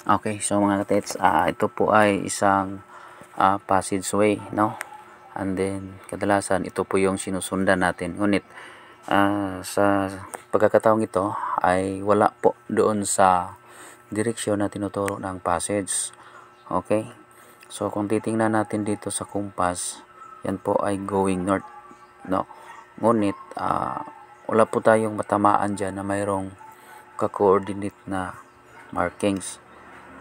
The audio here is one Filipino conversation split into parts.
Okay, so mga katets, ito po ay isang passageway, no? And then, kadalasan ito po yung sinusundan natin. Ngunit, sa pagkakataong ito ay wala po doon sa direksyon na tinuturo ng passage. Okay? So, kung titingnan natin dito sa compass, yan po ay going north, no? Ngunit, wala po tayong matamaan dyan na mayroong ka-coordinate na markings.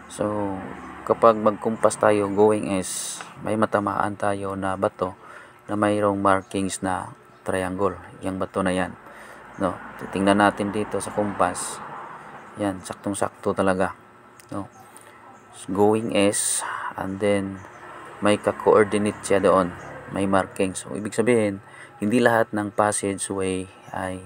So, kapag magkumpas tayo going is may matamaan tayo na bato na mayroong markings na triangle. Yung bato na yan. No, titingnan natin dito sa kumpas. Yan, saktong-sakto talaga. No. Going is and then may ka-coordinate siya doon. May markings. So, ibig sabihin, hindi lahat ng passageway ay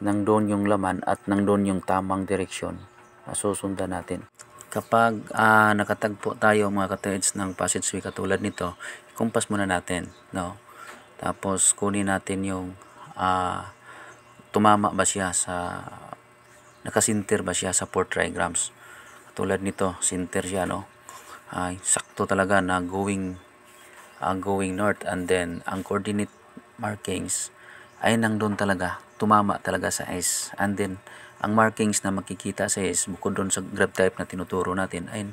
nandun yung laman at nandun yung tamang direksyon na susundan natin. Kapag nakatagpo tayo mga ka-threads ng passageway katulad nito, i-compass muna natin, no? Tapos kunin natin yung tumama ba siya sa nakasinter ba siya sa 4 trigrams. Katulad nito, sinter siya, no? Sakto talaga na going north, and then ang coordinate markings ay nandun talaga, tumama talaga sa S, and then ang markings na makikita sa S bukod doon sa graph type na tinuturo natin ay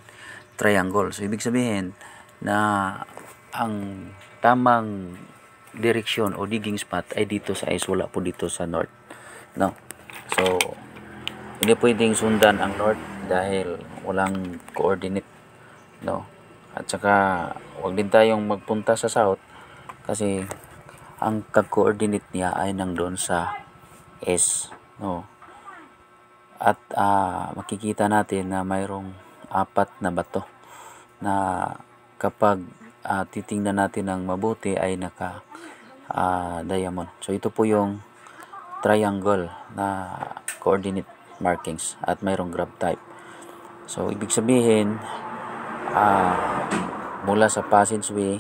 triangle. So ibig sabihin na ang tamang direksyon o digging spot ay dito sa S, wala po dito sa north, no? So hindi pwedeng sundan ang north dahil walang coordinate, no? At saka wag din tayong magpunta sa south kasi ang kag-coordinate niya ay nandun sa S, no? At makikita natin na mayroong 4 na bato na kapag titingnan natin ng mabuti ay naka diamond. So ito po yung triangle na coordinate markings at mayroong graph type. So ibig sabihin mula sa passageway,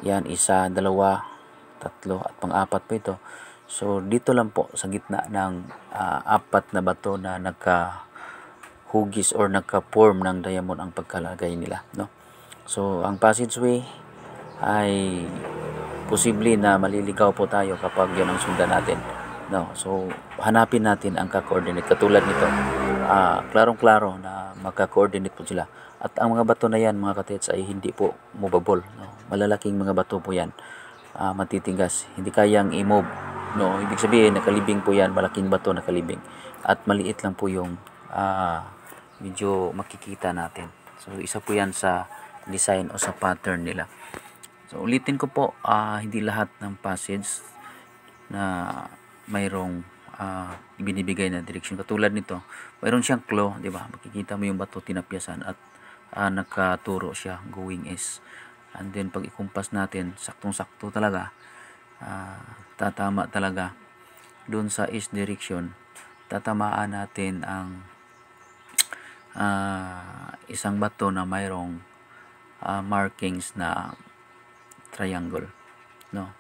yan, 1, 2, 3 at pang-4 po ito. So dito lang po sa gitna ng 4 na bato na nagka-hugis or nagka-form ng diamond ang pagkalagay nila, no? So ang passageway ay posible na maliligaw po tayo kapag yan ang sundan natin, no? So hanapin natin ang ka-coordinate katulad nito. Klarong-klaro na magka-coordinate po sila. At ang mga bato na yan mga katets ay hindi po movable, no? Malalaking mga bato po yan, matitigas, hindi kayang i-move, no? Ibig sabihin nakalibing po yan, malaking bato nakalibing, at maliit lang po yung medyo makikita natin. So isa po yan sa design o sa pattern nila. So ulitin ko po, hindi lahat ng passage na mayroong binibigay na direksyon katulad nito, mayroon siyang claw, di ba? Makikita mo yung bato tinapyasan at nakaturo siya going is, and then pag ikumpas natin saktong-sakto talaga, tatama talaga doon sa east direction. Tatamaan natin ang isang bato na mayroong markings na triangle, no?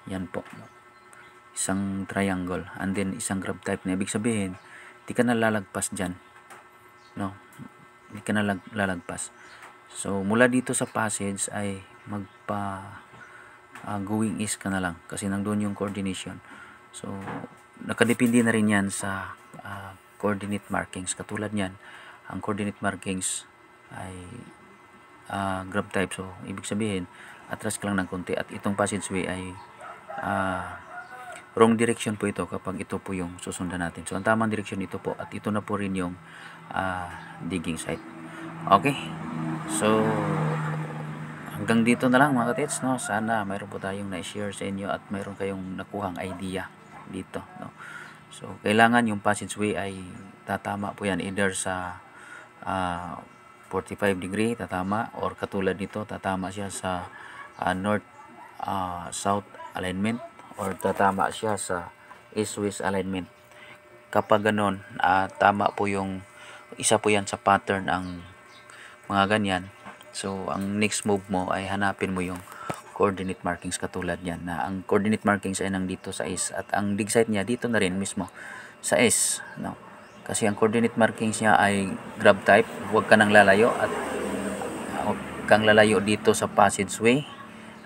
Yan po, isang triangle and then isang graph type na ibig sabihin di ka na lalagpas dyan, no? Di ka na lalagpas. So mula dito sa passage ay magpa going east ka na lang kasi nandun yung coordination. So nakadepende na rin yan sa coordinate markings. Katulad yan, ang coordinate markings ay graph type. So ibig sabihin atras ka lang ng konti, at itong passageway ay wrong direction po ito kapag ito po yung susundan natin. So ang tamang direction ito po, at ito na po rin yung digging site. Okay, so hanggang dito na lang mga katits, no? Sana mayroon po tayong na-share sa inyo at mayroon kayong nakuhang idea dito, no? So kailangan yung passageway ay tatama po yan, either sa 45 degree tatama, or katulad nito tatama siya sa north south alignment, or tatama siya sa east-west alignment. Kapag ganon, tama po yung isa po yan sa pattern ang mga ganyan. So ang next move mo ay hanapin mo yung coordinate markings katulad yan, na ang coordinate markings ay nandito sa S at ang dig site niya dito na rin mismo sa S, no? Kasi ang coordinate markings niya ay grab type. Huwag ka nang lalayo at huwag kang lalayo dito sa passageway.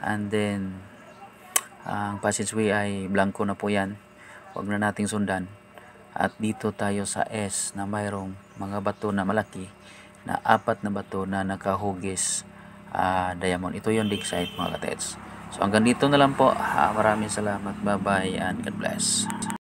And then ang passageway ay blanco na po yan. Huwag na nating sundan. At dito tayo sa S na mayroong mga bato na malaki na 4 na bato na nakahugis diamond. Ito yung dig site mga katets. So hanggang dito na lang po. Maraming salamat. Bye bye and God bless.